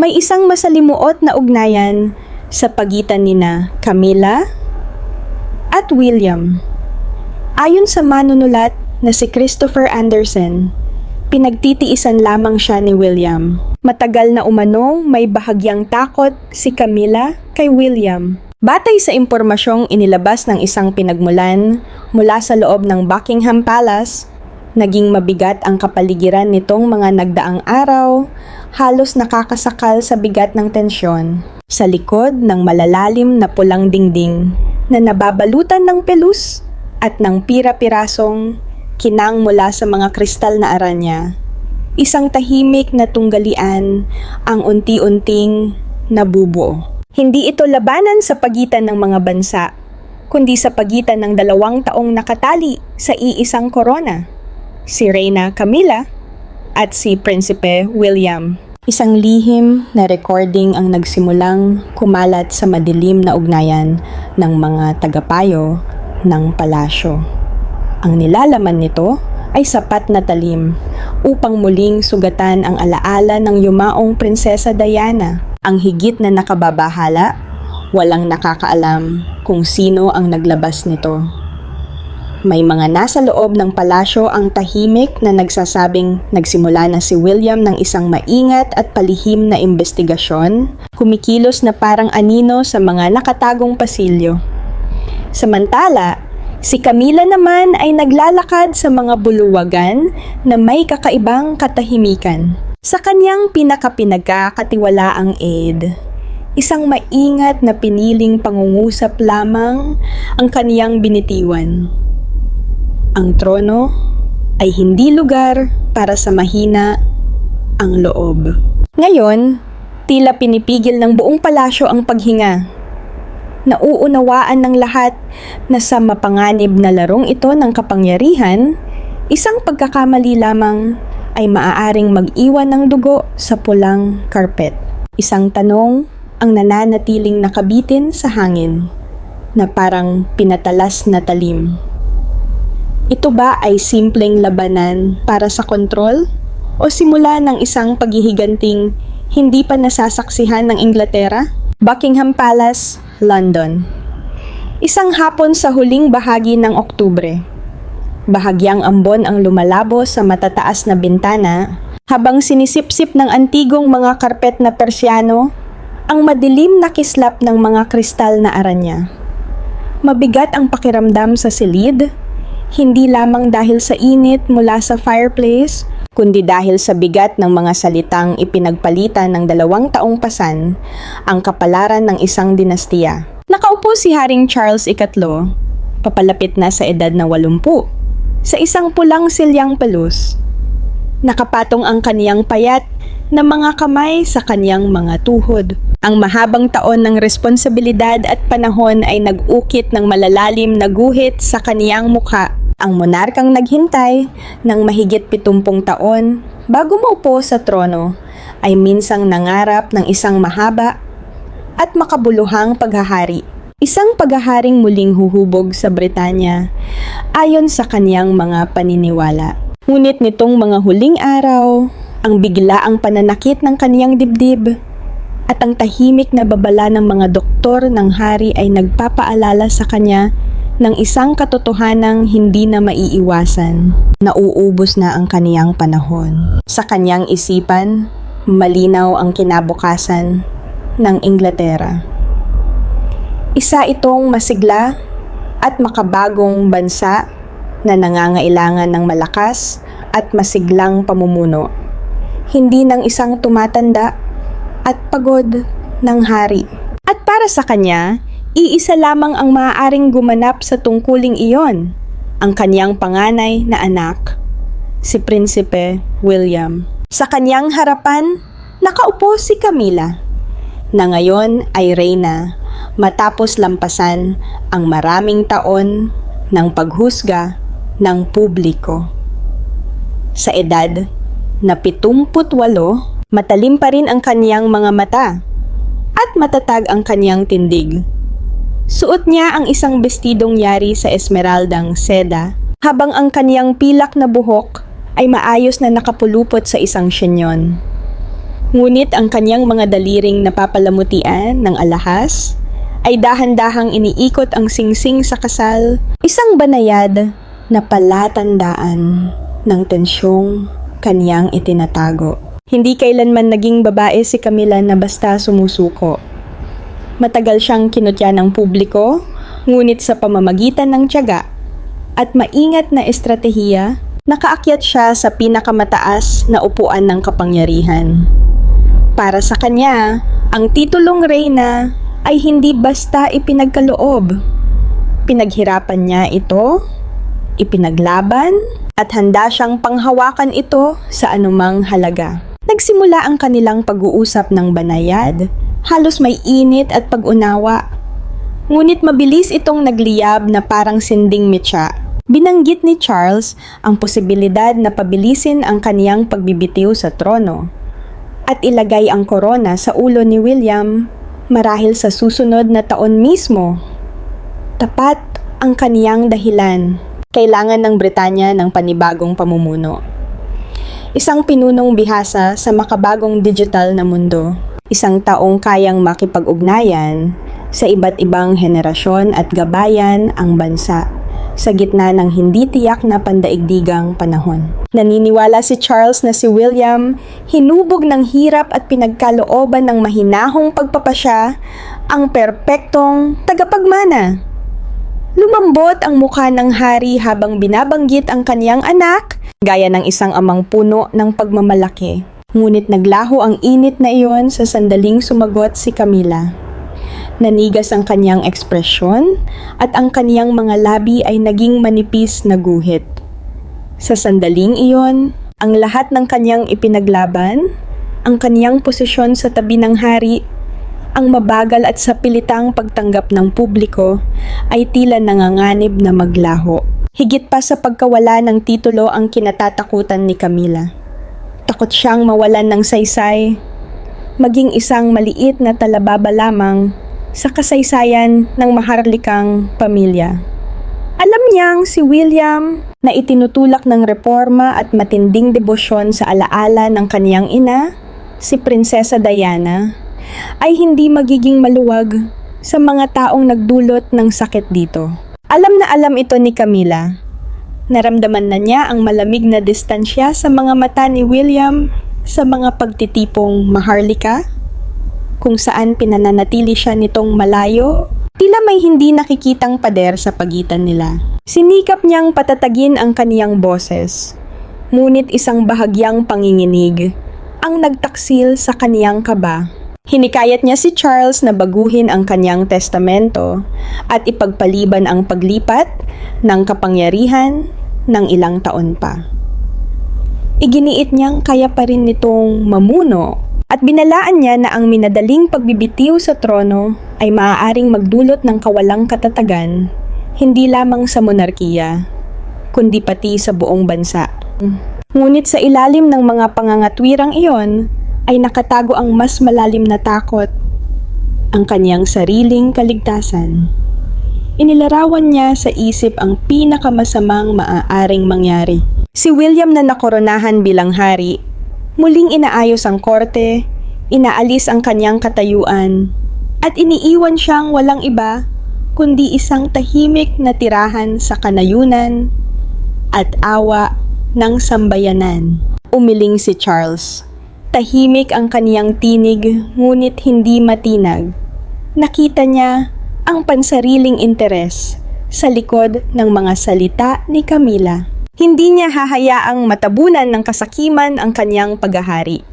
May isang masalimuot na ugnayan sa pagitan nina Camilla at William. Ayon sa manunulat na si Christopher Anderson, pinagtitiisan lamang siya ni William. Matagal na umanong may bahagyang takot si Camilla kay William. Batay sa impormasyong inilabas ng isang pinagmulan mula sa loob ng Buckingham Palace, naging mabigat ang kapaligiran nitong mga nagdaang araw, halos nakakasakal sa bigat ng tensyon. Sa likod ng malalalim na pulang dingding na nababalutan ng pelus at ng pira-pirasong kinang mula sa mga kristal na aranya, isang tahimik na tunggalian ang unti-unting nabubuo. Hindi ito labanan sa pagitan ng mga bansa, kundi sa pagitan ng 2 taong nakatali sa iisang korona, si Reyna Camilla at si Prinsipe William. Isang lihim na recording ang nagsimulang kumalat sa madilim na ugnayan ng mga tagapayo ng palasyo. Ang nilalaman nito ay sapat na talim upang muling sugatan ang alaala ng yumaong Prinsesa Diana. Ang higit na nakababahala, walang nakakaalam kung sino ang naglabas nito. May mga nasa loob ng palasyo ang tahimik na nagsasabing nagsimula na si William ng isang maingat at palihim na investigasyon, kumikilos na parang anino sa mga nakatagong pasilyo. Samantala, si Camilla naman ay naglalakad sa mga buluwagan na may kakaibang katahimikan. Sa kanyang pinagkakatiwalaang aide, isang maingat na piniling pangungusap lamang ang kaniyang binitiwan. Ang trono ay hindi lugar para sa mahina ang loob. Ngayon, tila pinipigil ng buong palasyo ang paghinga. Nauunawaan ng lahat na sa mapanganib na larong ito ng kapangyarihan, isang pagkakamali lamang ay maaaring mag-iwan ng dugo sa pulang karpet. Isang tanong ang nananatiling nakabitin sa hangin na parang pinatalas na talim. Ito ba ay simpleng labanan para sa kontrol o simula ng isang paghihiganting hindi pa nasasaksihan ng Inglaterra? Buckingham Palace, London. Isang hapon sa huling bahagi ng Oktubre. Bahagyang ambon ang lumalabo sa matataas na bintana habang sinisipsip ng antigong mga karpet na Persiano ang madilim na kislap ng mga kristal na aranya. Mabigat ang pakiramdam sa silid, hindi lamang dahil sa init mula sa fireplace, kundi dahil sa bigat ng mga salitang ipinagpalitan ng 2 taong pasan ang kapalaran ng isang dinastiya. Nakaupo si Haring Charles III, papalapit na sa edad na 80, sa isang pulang silyang pelus. Nakapatong ang kaniyang payat na mga kamay sa kaniyang mga tuhod. Ang mahabang taon ng responsibilidad at panahon ay nag-ukit ng malalalim na guhit sa kaniyang mukha. Ang monarkang naghintay ng mahigit 70 taon bago maupo sa trono ay minsang nangarap ng isang mahaba at makabuluhang paghahari. Isang paghaharing muling huhubog sa Britanya ayon sa kaniyang mga paniniwala. Ngunit nitong mga huling araw, ang biglaang pananakit ng kaniyang dibdib at ang tahimik na babala ng mga doktor ng hari ay nagpapaalala sa kanya ng isang katotohanang hindi na maiiwasan. Nauubos na ang kaniyang panahon. Sa kaniyang isipan, malinaw ang kinabukasan ng Inglaterra. Isa itong masigla at makabagong bansa na nangangailangan ng malakas at masiglang pamumuno. Hindi ng isang tumatanda at pagod ng hari. At para sa kanya, iisa lamang ang maaaring gumanap sa tungkuling iyon, ang kaniyang panganay na anak, si Prinsipe William. Sa kaniyang harapan, nakaupo si Camilla, na ngayon ay reyna, matapos lampasan ang maraming taon ng paghusga ng publiko. Sa edad na 78, matalim pa rin ang kaniyang mga mata at matatag ang kaniyang tindig. Suot niya ang isang bestidong yari sa esmeraldang seda, habang ang kaniyang pilak na buhok ay maayos na nakapulupot sa isang syenyon. Ngunit ang kanyang mga daliring napapalamutian ng alahas ay dahan-dahang iniikot ang singsing sa kasal, isang banayad na palatandaan ng tensyong kanyang itinatago. Hindi kailanman naging babae si Camila na basta sumusuko. Matagal siyang kinutya ng publiko, ngunit sa pamamagitan ng tiyaga at maingat na estratehiya, nakaakyat siya sa pinakamataas na upuan ng kapangyarihan. Para sa kanya, ang titulong reyna ay hindi basta ipinagkaloob. Pinaghirapan niya ito, ipinaglaban, at handa siyang panghawakan ito sa anumang halaga. Nagsimula ang kanilang pag-uusap ng banayad, halos may init at pag-unawa. Ngunit mabilis itong nagliyab na parang sinding mitya. Binanggit ni Charles ang posibilidad na pabilisin ang kaniyang pagbibitiw sa trono at ilagay ang korona sa ulo ni William marahil sa susunod na taon mismo. Tapat ang kaniyang dahilan. Kailangan ng Britanya ng panibagong pamumuno. Isang pinunong bihasa sa makabagong digital na mundo. Isang taong kayang makipag-ugnayan sa iba't ibang henerasyon at gabayan ang bansa sa gitna ng hindi tiyak na pandaigdigang panahon. Naniniwala si Charles na si William hinubog ng hirap at pinagkalooban ng mahinahong pagpapasya ang perpektong tagapagmana. Lumambot ang mukha ng hari habang binabanggit ang kaniyang anak, gaya ng isang amang puno ng pagmamalaki. Ngunit naglaho ang init na iyon sa sandaling sumagot si Camila. Nanigas ang kaniyang ekspresyon at ang kaniyang mga labi ay naging manipis na guhit. Sa sandaling iyon, ang lahat ng kaniyang ipinaglaban, ang kaniyang posisyon sa tabi ng hari, ang mabagal at sapilitang pagtanggap ng publiko ay tila nanganganib na maglaho. Higit pa sa pagkawala ng titulo ang kinatatakutan ni Camila. Takot siyang mawalan ng saysay, maging isang maliit na talababa lamang sa kasaysayan ng maharlikang pamilya. Alam niyang si William na itinutulak ng reforma at matinding debosyon sa alaala ng kaniyang ina, si Prinsesa Diana, ay hindi magiging maluwag sa mga taong nagdulot ng sakit dito. Alam na alam ito ni Camila. Naramdaman na niya ang malamig na distansya sa mga mata ni William sa mga pagtitipong maharlika, kung saan pinananatili siya nitong malayo, tila may hindi nakikitang pader sa pagitan nila. Sinikap niyang patatagin ang kaniyang boses, ngunit isang bahagyang panginginig ang nagtaksil sa kaniyang kaba. Hinikayat niya si Charles na baguhin ang kanyang testamento at ipagpaliban ang paglipat ng kapangyarihan ng ilang taon pa. Iginiit niyang kaya pa rin nitong mamuno at binalaan niya na ang minadaling pagbibitiw sa trono ay maaaring magdulot ng kawalang katatagan hindi lamang sa monarkiya, kundi pati sa buong bansa. Ngunit sa ilalim ng mga pangangatwirang iyon, ay nakatago ang mas malalim na takot, ang kanyang sariling kaligtasan. Inilarawan niya sa isip ang pinakamasamang maaaring mangyari. Si William na nakoronahan bilang hari, muling inaayos ang korte, inaalis ang kanyang katayuan, at iniiwan siyang walang iba kundi isang tahimik na tirahan sa kanayunan at awa ng sambayanan. Umiling si Charles. Tahimik ang kaniyang tinig, ngunit hindi matinag. Nakita niya ang pansariling interes sa likod ng mga salita ni Camila. Hindi niya hahayaang matabunan ng kasakiman ang kaniyang paghahari.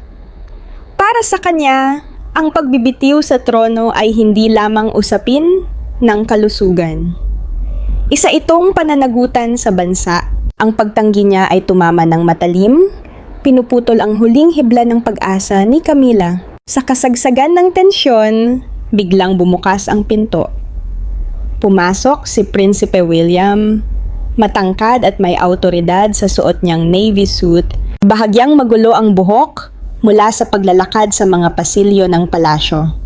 Para sa kanya, ang pagbibitiw sa trono ay hindi lamang usapin ng kalusugan. Isa itong pananagutan sa bansa. Ang pagtanggi niya ay tumama ng matalim, pinuputol ang huling hibla ng pag-asa ni Camila. Sa kasagsagan ng tensyon, biglang bumukas ang pinto. Pumasok si Prinsipe William, matangkad at may autoridad sa suot niyang navy suit. Bahagyang magulo ang buhok mula sa paglalakad sa mga pasilyo ng palasyo.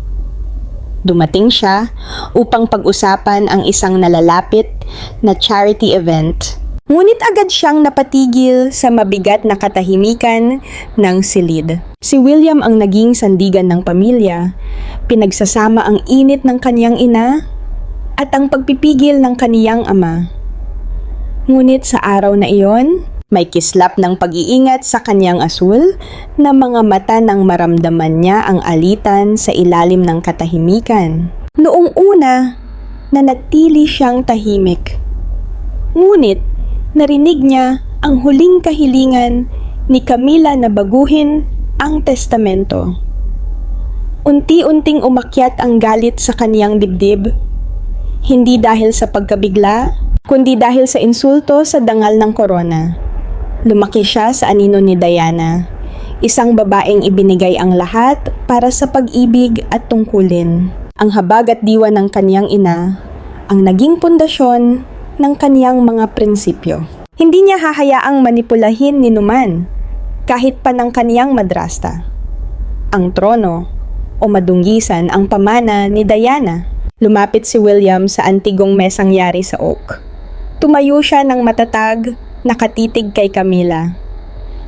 Dumating siya upang pag-usapan ang isang nalalapit na charity event. Ngunit agad siyang napatigil sa mabigat na katahimikan ng silid. Si William ang naging sandigan ng pamilya, pinagsasama ang init ng kaniyang ina at ang pagpipigil ng kaniyang ama. Ngunit sa araw na iyon, may kislap ng pag-iingat sa kaniyang asul na mga mata nang maramdaman niya ang alitan sa ilalim ng katahimikan. Noong una, nanatili siyang tahimik. Ngunit, narinig niya ang huling kahilingan ni Camila na baguhin ang testamento. Unti-unting umakyat ang galit sa kaniyang dibdib, hindi dahil sa pagkabigla, kundi dahil sa insulto sa dangal ng korona. Lumaki siya sa anino ni Diana, isang babaeng ibinigay ang lahat para sa pag-ibig at tungkulin. Ang habag at diwa ng kaniyang ina, ang naging pundasyon ng kaniyang mga prinsipyo. Hindi niya hahayaang manipulahin ni numan, kahit pa ng kaniyang madrasta. Ang trono o madunggisan ang pamana ni Diana. Lumapit si William sa antigong mesang yari sa oak. Tumayo siya ng matatag, nakatitig kay Camila.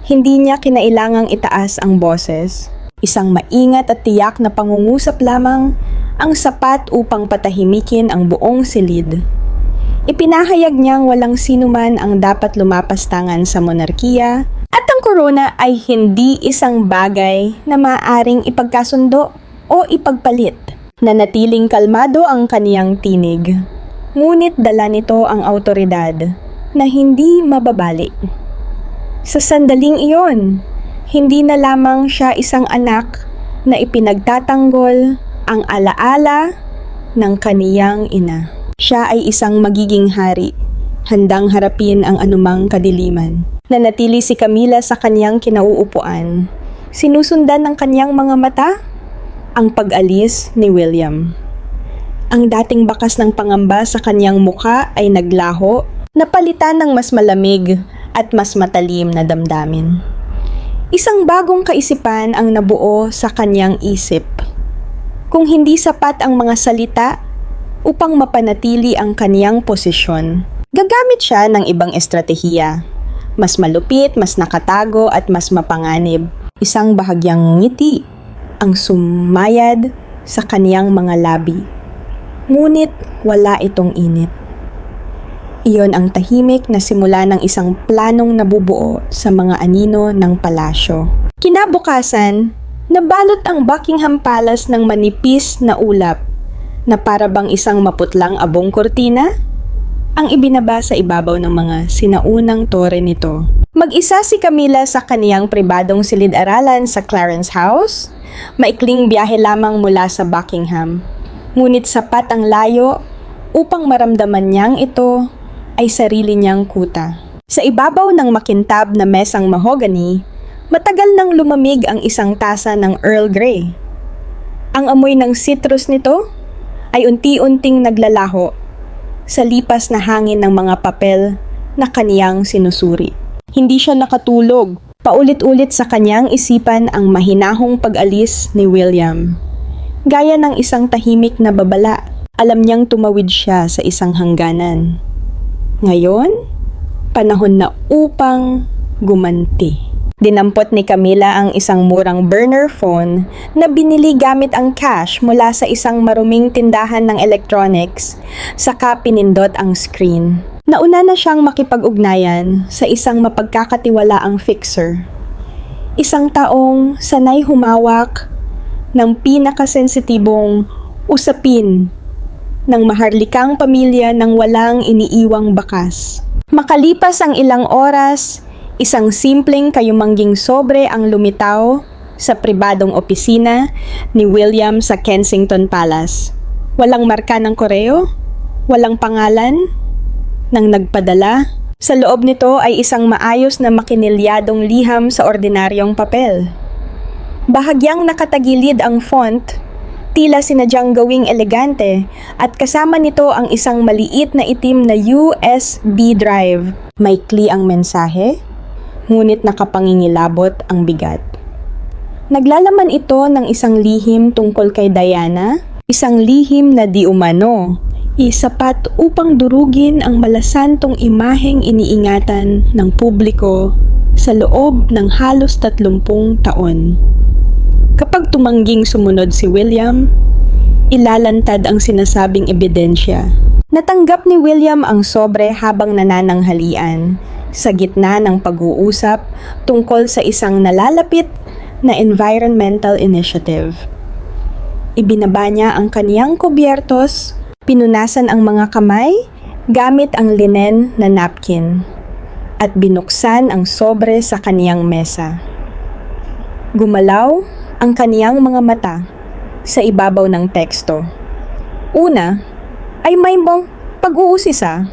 Hindi niya kinailangang itaas ang boses. Isang maingat at tiyak na pangungusap lamang ang sapat upang patahimikin ang buong silid. Ipinahayag niyang walang sinuman ang dapat lumapastangan sa monarkiya at ang korona ay hindi isang bagay na maaaring ipagkasundo o ipagpalit. Nanatiling kalmado ang kaniyang tinig, ngunit dala nito ang awtoridad na hindi mababali. Sa sandaling iyon, hindi na lamang siya isang anak na ipinagtatanggol ang alaala ng kaniyang ina. Siya ay isang magiging hari, handang harapin ang anumang kadiliman. Nanatili si Camila sa kaniyang kinauupuan. Sinusundan ng kaniyang mga mata ang pag-alis ni William. Ang dating bakas ng pangamba sa kaniyang muka ay naglaho, napalitan ng mas malamig at mas matalim na damdamin. Isang bagong kaisipan ang nabuo sa kaniyang isip. Kung hindi sapat ang mga salita upang mapanatili ang kaniyang posisyon, gagamit siya ng ibang estratehiya. Mas malupit, mas nakatago at mas mapanganib. Isang bahagyang ngiti ang sumayad sa kaniyang mga labi. Ngunit wala itong init. Iyon ang tahimik na simula ng isang planong nabubuo sa mga anino ng palasyo. Kinabukasan, nabalot ang Buckingham Palace ng manipis na ulap na para bang isang maputlang abong kurtina ang ibinaba sa ibabaw ng mga sinaunang tore nito. Mag-isa si Camila sa kaniyang pribadong silid-aralan sa Clarence House, maikling biyahe lamang mula sa Buckingham. Ngunit sapat ang layo upang maramdaman niyang ito ay sarili niyang kuta. Sa ibabaw ng makintab na mesang mahogany, matagal nang lumamig ang isang tasa ng Earl Grey. Ang amoy ng citrus nito ay unti-unting naglalaho sa lipas na hangin ng mga papel na kaniyang sinusuri. Hindi siya nakatulog. Paulit-ulit sa kaniyang isipan ang mahinahong pag-alis ni William. Gaya ng isang tahimik na babala, alam niyang tumawid siya sa isang hangganan. Ngayon, panahon na upang gumanti. Dinampot ni Camila ang isang murang burner phone na binili gamit ang cash mula sa isang maruming tindahan ng electronics, saka pinindot ang screen. Nauna na siyang makipag-ugnayan sa isang mapagkakatiwalaang fixer. Isang taong sanay humawak ng pinakasensitibong usapin ng maharlikang pamilya ng walang iniiwang bakas. Makalipas ang ilang oras, isang simpleng kayumangging sobre ang lumitaw sa pribadong opisina ni William sa Kensington Palace. Walang marka ng koreo, walang pangalan ng nagpadala. Sa loob nito ay isang maayos na makinilyadong liham sa ordinaryong papel. Bahagyang nakatagilid ang font, tila sinadyang gawing elegante, at kasama nito ang isang maliit na itim na USB drive. Maikli ang mensahe, ngunit nakapangingilabot ang bigat. Naglalaman ito ng isang lihim tungkol kay Diana, isang lihim na di umano isapat upang durugin ang malasantong imaheng iniingatan ng publiko sa loob ng halos 30 taon. Kapag tumangging sumunod si William, ilalantad ang sinasabing ebidensya. Natanggap ni William ang sobre habang nanananghalian sa gitna ng pag-uusap tungkol sa isang nalalapit na environmental initiative. Ibinaba niya ang kaniyang kubyertos, pinunasan ang mga kamay gamit ang linen na napkin, at binuksan ang sobre sa kaniyang mesa. Gumalaw ang kaniyang mga mata sa ibabaw ng teksto. Una, ay may pag-uusisa.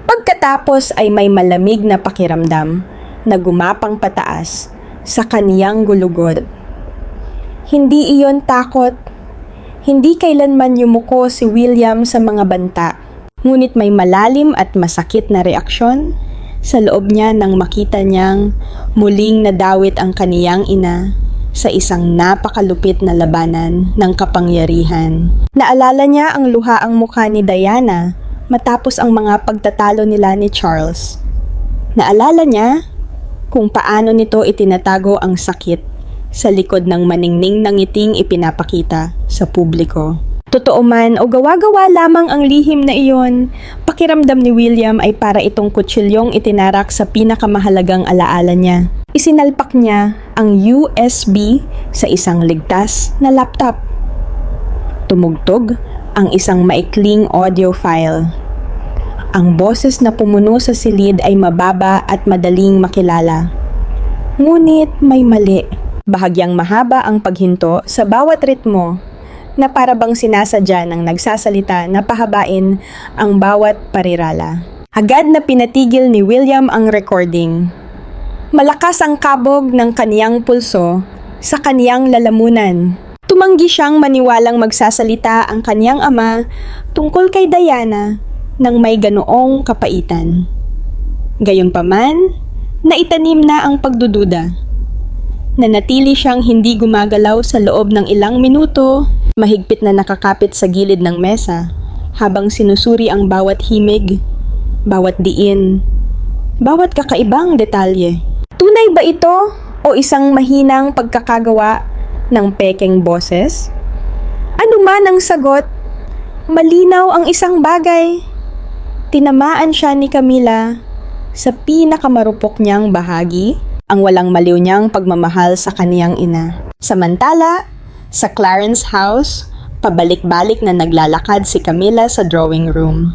Pagkatapos ay may malamig na pakiramdam na gumapang pataas sa kaniyang gulugod. Hindi iyon takot. Hindi kailanman yumuko si William sa mga banta, ngunit may malalim at masakit na reaksyon sa loob niya nang makita niyang muling nadawit ang kaniyang ina sa isang napakalupit na labanan ng kapangyarihan. Naalala niya ang luhaang mukha ni Diana matapos ang mga pagtatalo nila ni Charles. Naalala niya kung paano nito itinatago ang sakit sa likod ng maningning na ngiting ipinapakita sa publiko. Totoo man o gawa-gawa lamang ang lihim na iyon, pakiramdam ni William ay para itong kutsilyong itinarak sa pinakamahalagang alaala niya. Isinalpak niya ang USB sa isang ligtas na laptop. Tumugtog ang isang maikling audio file. Ang boses na pumuno sa silid ay mababa at madaling makilala. Ngunit may mali. Bahagyang mahaba ang paghinto sa bawat ritmo na para bang sinasadya ng nagsasalita na pahabain ang bawat parirala. Agad na pinatigil ni William ang recording. Malakas ang kabog ng kaniyang pulso sa kaniyang lalamunan. Tumanggi siyang maniwalang magsasalita ang kaniyang ama tungkol kay Diana ng may ganoong kapaitan. Gayunpaman, naitanim na ang pagdududa. Nanatili siyang hindi gumagalaw sa loob ng ilang minuto, mahigpit na nakakapit sa gilid ng mesa, habang sinusuri ang bawat himig, bawat diin, bawat kakaibang detalye. Tunay ba ito o isang mahinang pagkakagawa ng pekeng boses? Ano man ang sagot, malinaw ang isang bagay. Tinamaan siya ni Camila sa pinakamarupok niyang bahagi, ang walang maliw niyang pagmamahal sa kaniyang ina. Samantala, sa Clarence house, pabalik-balik na naglalakad si Camila sa drawing room.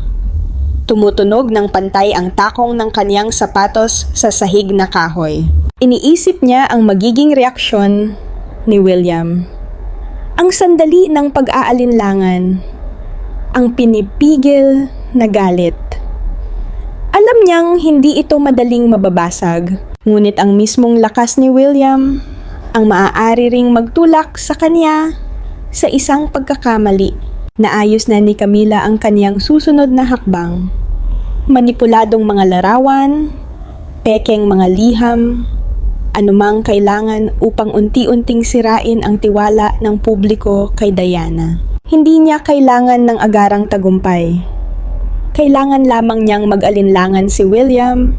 Tumutunog ng pantay ang takong ng kaniyang sapatos sa sahig na kahoy. Iniisip niya ang magiging reaksyon ni William. Ang sandali ng pag-aalinlangan, ang pinipigil na galit. Alam niyang hindi ito madaling mababasag, ngunit ang mismong lakas ni William ang maaari ring magtulak sa kanya sa isang pagkakamali. Naayos na ni Camila ang kaniyang susunod na hakbang. Manipuladong mga larawan, pekeng mga liham, anumang kailangan upang unti-unting sirain ang tiwala ng publiko kay Diana. Hindi niya kailangan ng agarang tagumpay. Kailangan lamang niyang mag-alinlangan si William.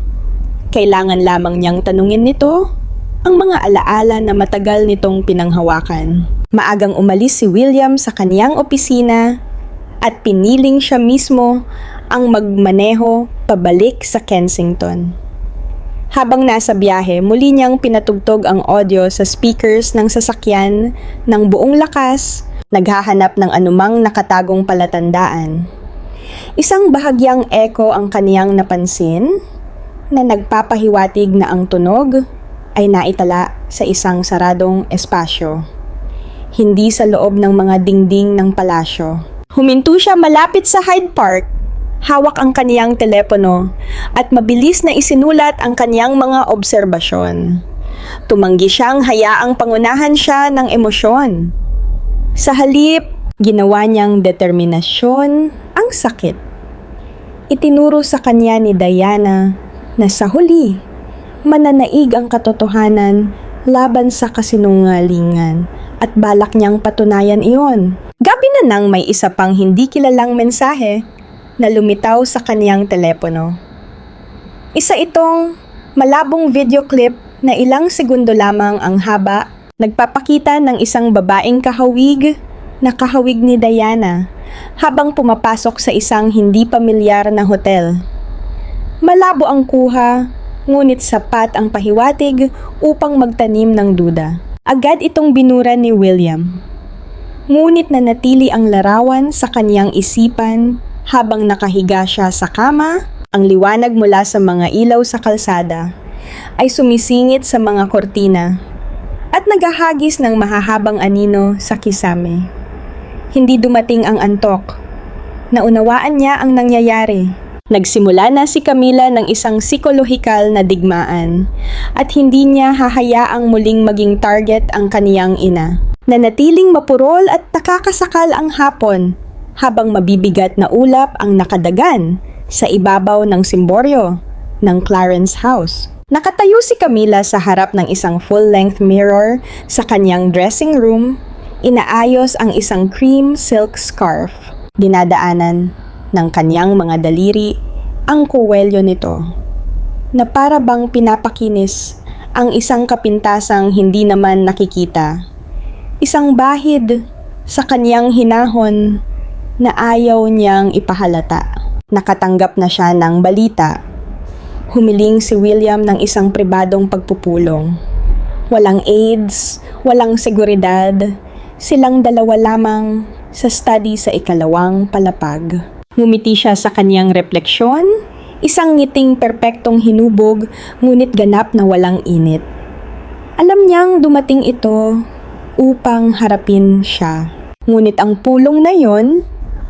Kailangan lamang niyang tanungin nito ang mga alaala na matagal nitong pinanghawakan. Maagang umalis si William sa kaniyang opisina at piniling siya mismo ang magmaneho pabalik sa Kensington. Habang nasa biyahe, muli niyang pinatugtog ang audio sa speakers ng sasakyan ng buong lakas, naghahanap ng anumang nakatagong palatandaan. Isang bahagyang echo ang kaniyang napansin na nagpapahiwatig na ang tunog ay naitala sa isang saradong espasyo, hindi sa loob ng mga dingding ng palasyo. Huminto siya malapit sa Hyde Park, hawak ang kaniyang telepono at mabilis na isinulat ang kaniyang mga obserbasyon. Tumanggi siyang hayaang pangunahan siya ng emosyon. Sa halip, ginawa niyang determinasyon ang sakit. Itinuro sa kanya ni Diana na sa huli, mananaig ang katotohanan laban sa kasinungalingan at balak niyang patunayan iyon. Gabi na Para nang may isa pang hindi kilalang mensahe na lumitaw sa kaniyang telepono. Isa itong malabong video clip na ilang segundo lamang ang haba, nagpapakita ng isang babaeng kahawig na kahawig ni Diana habang pumapasok sa isang hindi pamilyar na hotel. Malabo ang kuha, ngunit sapat ang pahiwatig upang magtanim ng duda. Agad itong binura ni William. Ngunit nanatili ang larawan sa kaniyang isipan habang nakahiga siya sa kama. Ang liwanag mula sa mga ilaw sa kalsada ay sumisingit sa mga kortina at naghahagis ng mahahabang anino sa kisame. Hindi dumating ang antok. Naunawaan niya ang nangyayari. Nagsimula na si Camila ng isang psikolohikal na digmaan at hindi niya hahayaang muling maging target ang kaniyang ina. Nanatiling mapurol at nakakasakal ang hapon habang mabibigat na ulap ang nakadagan sa ibabaw ng simboryo ng Clarence House. Nakatayo si Camila sa harap ng isang full-length mirror sa kanyang dressing room, inaayos ang isang cream silk scarf. Dinadaanan ng kanyang mga daliri ang kuwelyo nito na para bang pinapakinis ang isang kapintasang hindi naman nakikita. Isang bahid sa kanyang hinahon na ayaw niyang ipahalata. Nakatanggap na siya ng balita. Humiling si William ng isang pribadong pagpupulong. Walang aids, walang seguridad, silang dalawa lamang sa study sa ikalawang palapag. Ngumiti siya sa kanyang refleksyon, isang ngiting perpektong hinubog ngunit ganap na walang init. Alam niyang dumating ito upang harapin siya. Ngunit ang pulong na yon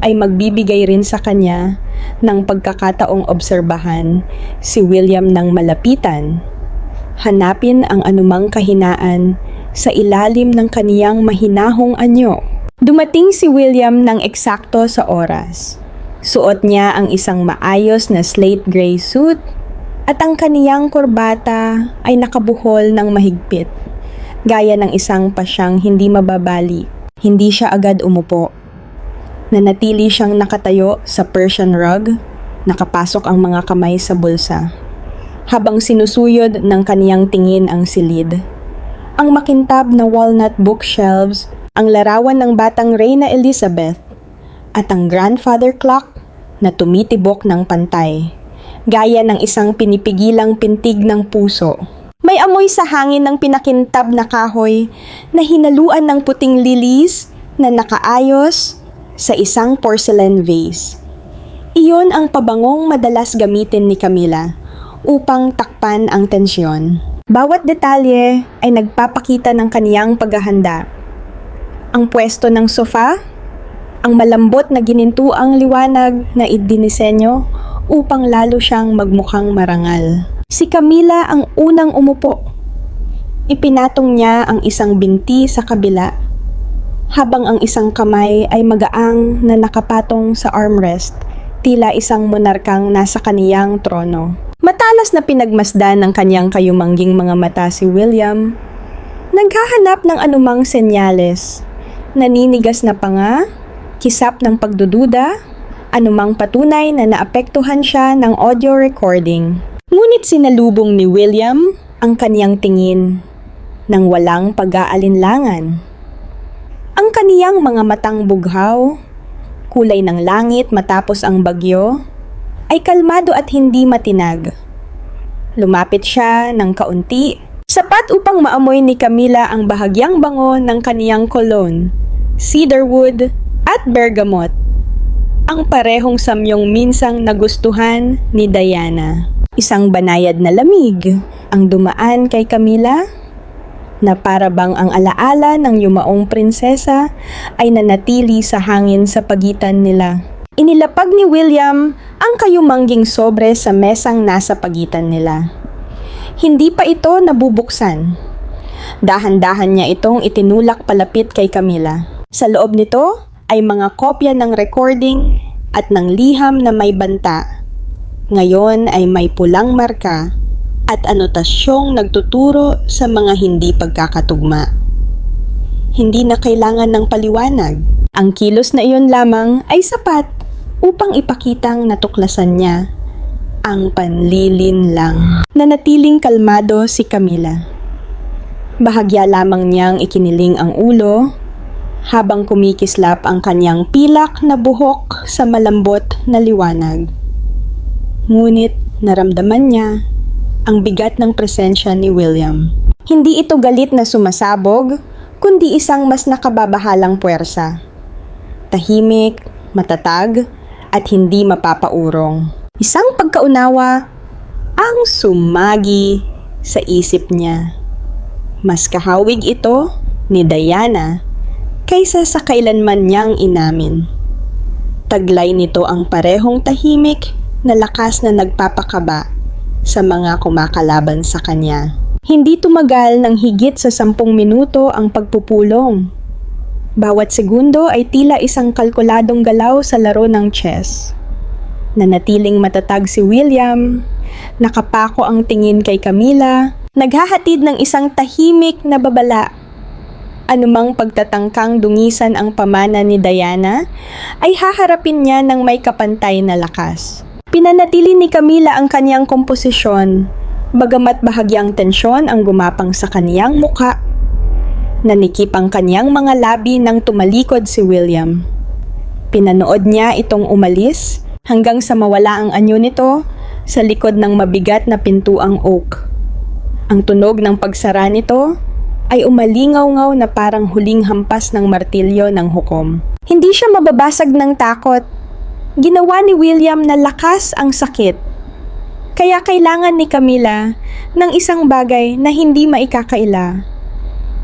ay magbibigay rin sa kanya ng pagkakataong obserbahan si William ng malapitan. Hanapin ang anumang kahinaan sa ilalim ng kaniyang mahinahong anyo. Dumating si William ng eksakto sa oras. Suot niya ang isang maayos na slate gray suit at ang kaniyang kurbata ay nakabuhol ng mahigpit. Gaya ng isang pasyang hindi mababali. Hindi siya agad umupo. Nanatili siyang nakatayo sa Persian rug, nakapasok ang mga kamay sa bulsa. Habang sinusuyod ng kaniyang tingin ang silid. Ang makintab na walnut bookshelves, ang larawan ng batang Reyna Elizabeth, at ang grandfather clock na tumitibok ng pantay, gaya ng isang pinipigilang pintig ng puso. May amoy sa hangin ng pinakintab na kahoy na hinaluan ng puting lilies na nakaayos sa isang porcelain vase. Iyon ang pabangong madalas gamitin ni Camila upang takpan ang tensyon. Bawat detalye ay nagpapakita ng kaniyang paghahanda. Ang pwesto ng sofa, ang malambot na ginintuang liwanag na idinisenyo upang lalo siyang magmukhang marangal. Si Camila ang unang umupo. Ipinatong niya ang isang binti sa kabila, habang ang isang kamay ay magaang na nakapatong sa armrest, tila isang monarkang nasa kaniyang trono. Matalas na pinagmasdan ng kanyang kayumangging mga mata si William. Naghahanap ng anumang senyales, naninigas na panga, kisap ng pagdududa, anumang patunay na naapektuhan siya ng audio recording. Ngunit sinalubong ni William ang kaniyang tingin nang walang pag-aalinlangan. Ang kaniyang mga matang bughaw, kulay ng langit matapos ang bagyo, ay kalmado at hindi matinag. Lumapit siya ng kaunti, sapat upang maamoy ni Camila ang bahagyang bango ng kaniyang cologne, cedarwood at bergamot, ang parehong samyong minsang nagustuhan ni Diana. Isang banayad na lamig ang dumaan kay Camila, na para bang ang alaala ng yumaong prinsesa ay nanatili sa hangin sa pagitan nila. Inilapag ni William ang kayumangging sobre sa mesang nasa pagitan nila. Hindi pa ito nabubuksan. Dahan-dahan niya itong itinulak palapit kay Camila. Sa loob nito ay mga kopya ng recording at ng liham na may banta. Ngayon ay may pulang marka at anotasyong nagtuturo sa mga hindi pagkakatugma. Hindi na kailangan ng paliwanag. Ang kilos na iyon lamang ay sapat upang ipakitang natuklasan niya ang panlilinlang. Nanatiling kalmado si Camila. Bahagya lamang niyang ikiniling ang ulo habang kumikislap ang kanyang pilak na buhok sa malambot na liwanag. Ngunit naramdaman niya ang bigat ng presensya ni William. Hindi ito galit na sumasabog, kundi isang mas nakababahalang puwersa. Tahimik, matatag, at hindi mapapaurong. Isang pagkaunawa ang sumagi sa isip niya. Mas kahawig ito ni Diana kaysa sa kailanman niyang inamin. Taglay nito ang parehong tahimik na lakas na nagpapakaba sa mga kumakalaban sa kanya. Hindi tumagal ng higit sa 10 minuto ang pagpupulong. Bawat segundo ay tila isang kalkuladong galaw sa laro ng chess. Nanatiling matatag si William, nakapako ang tingin kay Camila, naghahatid ng isang tahimik na babala. Anumang pagtatangkang dungisan ang pamana ni Diana, ay haharapin niya ng may kapantay na lakas. Pinanatili ni Camila ang kanyang komposisyon, bagamat bahagyang tensyon ang gumapang sa kaniyang muka. Nanikip ang kanyang mga labi nang tumalikod si William. Pinanood niya itong umalis, hanggang sa mawala ang anyo nito sa likod ng mabigat na pintuang oak. Ang tunog ng pagsara nito ay umalingaw-ngaw na parang huling hampas ng martilyo ng hukom. Hindi siya mababasag ng takot. Ginawa ni William na lakas ang sakit. Kaya kailangan ni Camila ng isang bagay na hindi maikakaila.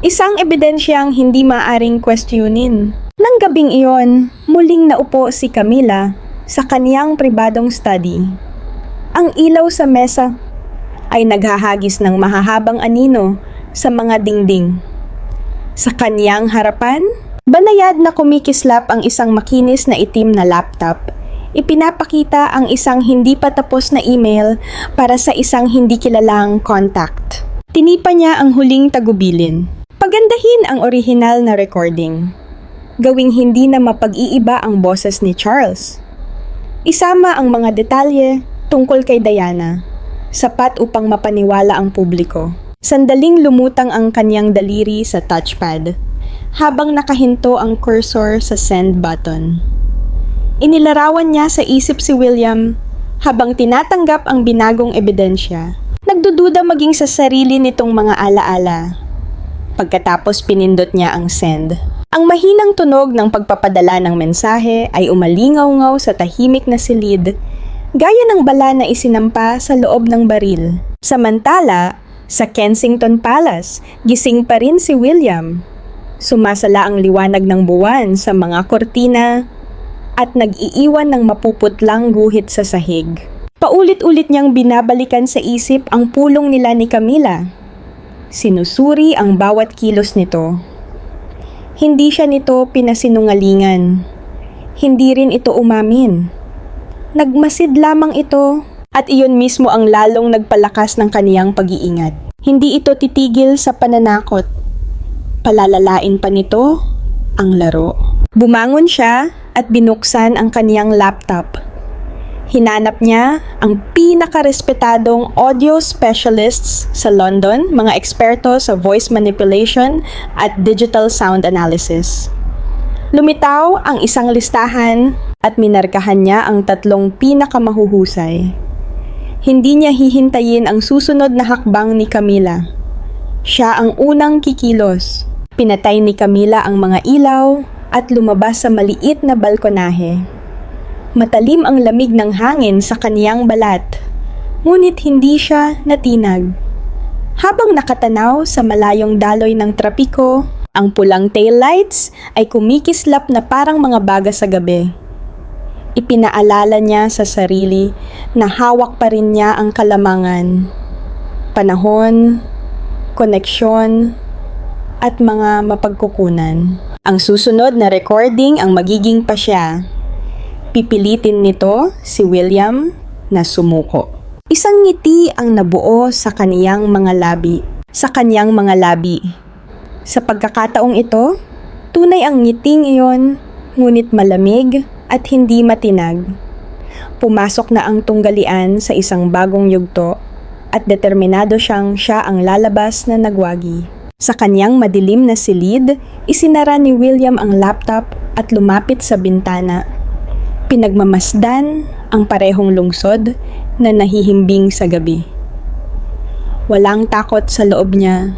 Isang ebidensyang hindi maaring questionin. Nang gabing iyon, muling naupo si Camila sa kaniyang pribadong study. Ang ilaw sa mesa ay naghahagis ng mahahabang anino sa mga dingding. Sa kaniyang harapan, banayad na kumikislap ang isang makinis na itim na laptop. Ipinapakita ang isang hindi pa tapos na email para sa isang hindi kilalang contact. Tinipa niya ang huling tagubilin. Pagandahin ang orihinal na recording. Gawing hindi na mapag-iiba ang boses ni Charles. Isama ang mga detalye tungkol kay Diana, sapat upang mapaniwala ang publiko. Sandaling lumutang ang kanyang daliri sa touchpad, habang nakahinto ang cursor sa send button. Inilarawan niya sa isip si William habang tinatanggap ang binagong ebidensya. Nagdududa maging sa sarili nitong mga alaala. Pagkatapos pinindot niya ang send. Ang mahinang tunog ng pagpapadala ng mensahe ay umalingaw-ngaw sa tahimik na silid, gaya ng bala na isinampa sa loob ng baril. Samantala, sa Kensington Palace, gising pa rin si William. Sumasala ang liwanag ng buwan sa mga kortina at nag-iiwan ng mapuputlang guhit sa sahig. Paulit-ulit niyang binabalikan sa isip ang pulong nila ni Camila. Sinusuri ang bawat kilos nito. Hindi siya nito pinasinungalingan. Hindi rin ito umamin. Nagmasid lamang ito at iyon mismo ang lalong nagpalakas ng kaniyang pag-iingat. Hindi ito titigil sa pananakot. Palalalain pa nito ang laro. Bumangon siya at binuksan ang kaniyang laptop. Hinanap niya ang pinakarespetadong audio specialists sa London, mga eksperto sa voice manipulation at digital sound analysis. Lumitaw ang isang listahan at minarkahan niya ang 3 pinakamahuhusay. Hindi niya hihintayin ang susunod na hakbang ni Camila. Siya ang unang kikilos. Pinatay ni Camila ang mga ilaw at lumabas sa maliit na balkonahe. Matalim ang lamig ng hangin sa kaniyang balat, ngunit hindi siya natinag. Habang nakatanaw sa malayong daloy ng trapiko, ang pulang taillights ay kumikislap na parang mga baga sa gabi. Ipinaalala niya sa sarili na hawak pa rin niya ang kalamangan, panahon, koneksyon, at mga mapagkukunan. Ang susunod na recording ang magiging pasya. Pipilitin nito si William na sumuko. Isang ngiti ang nabuo sa kaniyang mga labi. Sa pagkakataong ito, tunay ang ngiting iyon ngunit malamig at hindi matinag. Pumasok na ang tunggalian sa isang bagong yugto at determinado siya ang lalabas na nagwagi. Sa kanyang madilim na silid, isinara ni William ang laptop at lumapit sa bintana. Pinagmamasdan ang parehong lungsod na nahihimbing sa gabi. Walang takot sa loob niya,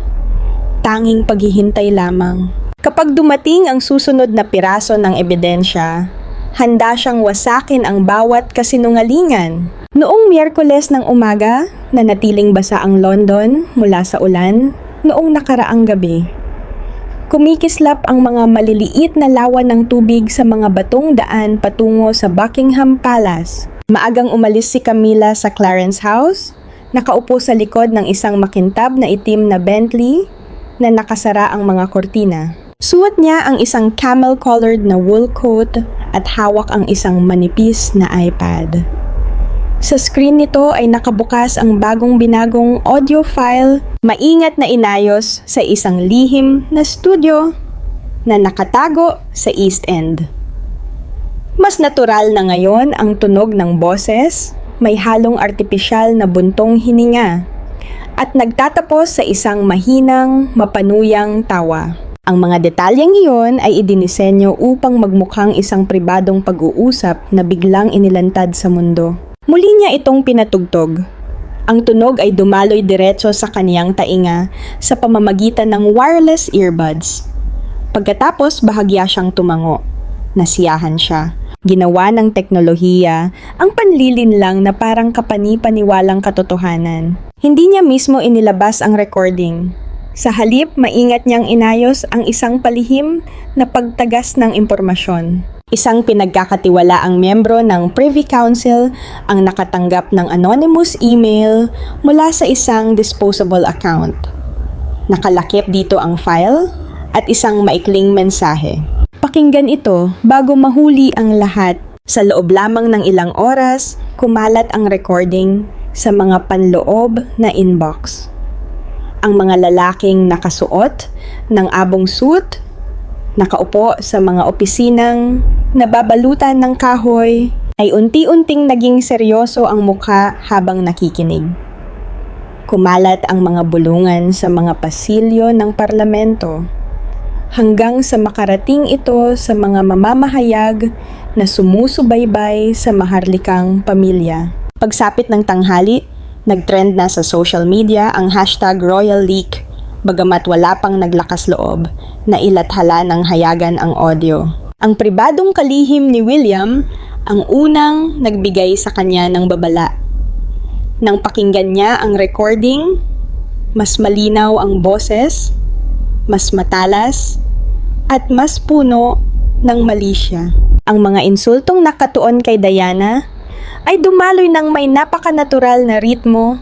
tanging paghihintay lamang. Kapag dumating ang susunod na piraso ng ebidensya, handa siyang wasakin ang bawat kasinungalingan. Noong Miyerkules ng umaga, nanatiling basa ang London mula sa ulan noong nakaraang gabi. Kumikislap ang mga maliliit na lawan ng tubig sa mga batong daan patungo sa Buckingham Palace. Maagang umalis si Camilla sa Clarence House, nakaupo sa likod ng isang makintab na itim na Bentley na nakasara ang mga kortina. Suot niya ang isang camel-colored na wool coat at hawak ang isang manipis na iPad. Sa screen nito ay nakabukas ang bagong binagong audio file, maingat na inayos sa isang lihim na studio na nakatago sa East End. Mas natural na ngayon ang tunog ng boses, may halong artipisyal na buntong hininga, at nagtatapos sa isang mahinang, mapanuyang tawa. Ang mga detalyeng iyon ay idinisenyo upang magmukhang isang pribadong pag-uusap na biglang inilantad sa mundo. Muli niya itong pinatugtog. Ang tunog ay dumaloy diretso sa kaniyang tainga sa pamamagitan ng wireless earbuds. Pagkatapos bahagya siyang tumango. Nasiyahan siya. Ginawa ng teknolohiya ang panlilinlang na parang kapani-paniwalang katotohanan. Hindi niya mismo inilabas ang recording. Sa halip, maingat niyang inayos ang isang palihim na pagtagas ng impormasyon. Isang pinagkakatiwalaang miyembro ng Privy Council ang nakatanggap ng anonymous email mula sa isang disposable account. Nakalakip dito ang file at isang maikling mensahe. Pakinggan ito bago mahuli ang lahat. Sa loob lamang ng ilang oras, kumalat ang recording sa mga panloob na inbox. Ang mga lalaking nakasuot ng abong suit, nakaupo sa mga opisinang nababalutan ng kahoy, ay unti-unting naging seryoso ang mukha habang nakikinig. Kumalat ang mga bulungan sa mga pasilyo ng parlamento, hanggang sa makarating ito sa mga mamamahayag na sumusubaybay sa maharlikang pamilya. Pagsapit ng tanghali, nagtrend na sa social media ang #RoyalLeak, bagamat wala pang naglakas loob na ilathala ng hayagan ang audio. Ang pribadong kalihim ni William ang unang nagbigay sa kanya ng babala. Nang pakinggan niya ang recording, mas malinaw ang boses, mas matalas, at mas puno ng malisya. Ang mga insultong nakatuon kay Diana ay dumaloy ng may napakanatural na ritmo,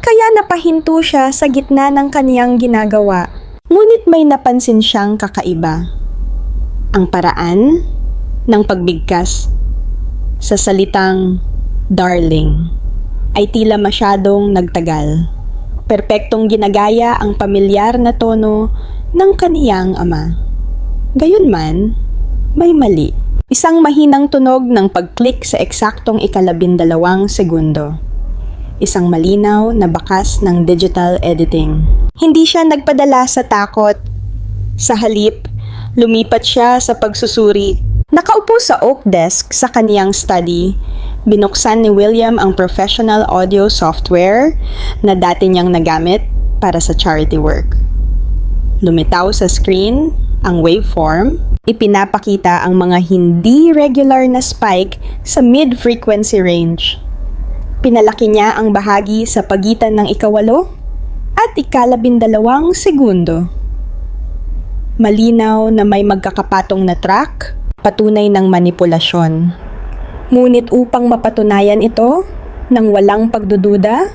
kaya napahinto siya sa gitna ng kaniyang ginagawa. Ngunit may napansin siyang kakaiba. Ang paraan ng pagbigkas sa salitang darling ay tila masyadong nagtagal. Perpektong ginagaya ang pamilyar na tono ng kaniyang ama. Gayunman, may mali. Isang mahinang tunog ng pag-click sa eksaktong 12 segundo. Isang malinaw na bakas ng digital editing. Hindi siya nagpadala sa takot. Sa halip, lumipat siya sa pagsusuri. Nakaupo sa oak desk sa kaniyang study, binuksan ni William ang professional audio software na dati niyang nagamit para sa charity work. Lumitaw sa screen ang waveform, ipinapakita ang mga hindi regular na spike sa mid-frequency range. Pinalaki niya ang bahagi sa pagitan ng 8 at 12 segundo. Malinaw na may magkakapatong na track, patunay ng manipulasyon. Ngunit upang mapatunayan ito, nang walang pagdududa,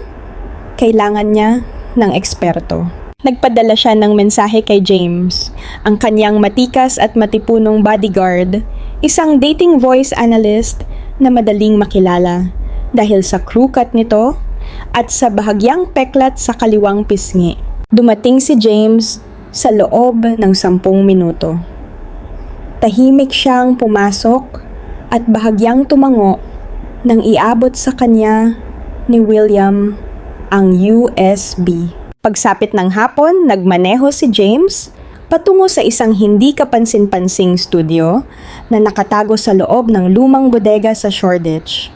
kailangan niya ng eksperto. Nagpadala siya ng mensahe kay James, ang kanyang matikas at matipunong bodyguard, isang dating voice analyst na madaling makilala dahil sa crew cut nito at sa bahagyang peklat sa kaliwang pisngi. Dumating si James sa loob ng 10 minuto. Tahimik siyang pumasok at bahagyang tumango nang iabot sa kanya ni William ang USB. Pagsapit ng hapon, nagmaneho si James patungo sa isang hindi kapansin-pansing studio na nakatago sa loob ng lumang bodega sa Shoreditch.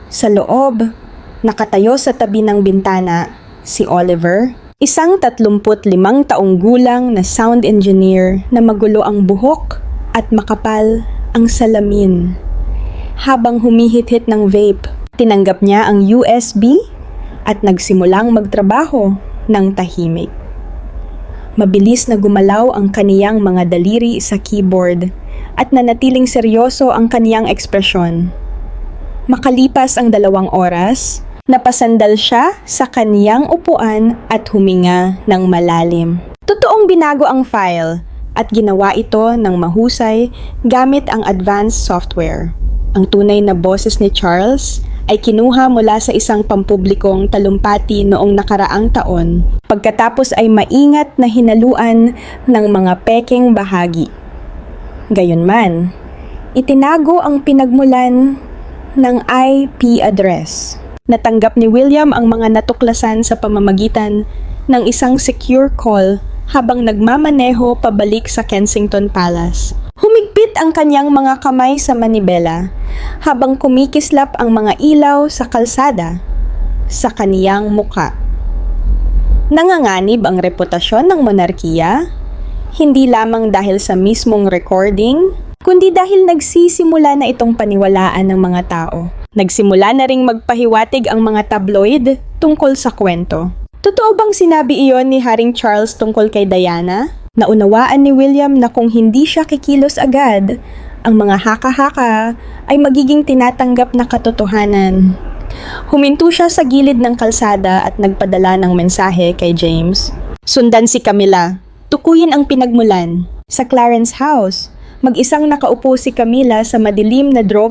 Sa loob, nakatayo sa tabi ng bintana si Oliver, isang 35 taong gulang na sound engineer na magulo ang buhok at makapal ang salamin. Habang humihit-hit ng vape, tinanggap niya ang USB at nagsimulang magtrabaho ng tahimik. Mabilis na gumalaw ang kaniyang mga daliri sa keyboard at nanatiling seryoso ang kaniyang ekspresyon. Makalipas ang 2 oras, napasandal siya sa kaniyang upuan at huminga ng malalim. Totoong binago ang file at ginawa ito ng mahusay gamit ang advanced software. Ang tunay na boses ni Charles ay kinuha mula sa isang pampublikong talumpati noong nakaraang taon pagkatapos ay maingat na hinaluan ng mga pekeng bahagi. Gayunman, itinago ang pinagmulan ng IP address. Natanggap ni William ang mga natuklasan sa pamamagitan ng isang secure call habang nagmamaneho pabalik sa Kensington Palace. Humigpit ang kanyang mga kamay sa manibela habang kumikislap ang mga ilaw sa kalsada sa kaniyang muka. Nanganganib ang reputasyon ng monarkiya, hindi lamang dahil sa mismong recording, kundi dahil nagsisimula na itong paniwalaan ng mga tao. Nagsimula na ring magpahiwatig ang mga tabloid tungkol sa kwento. Totoo bang sinabi iyon ni Haring Charles tungkol kay Diana? Naunawaan ni William na kung hindi siya kikilos agad, ang mga haka-haka ay magiging tinatanggap na katotohanan. Huminto siya sa gilid ng kalsada at nagpadala ng mensahe kay James. Sundan si Camilla. Tukuyin ang pinagmulan. Sa Clarence House, mag-isang nakaupo si Camilla sa madilim na drawing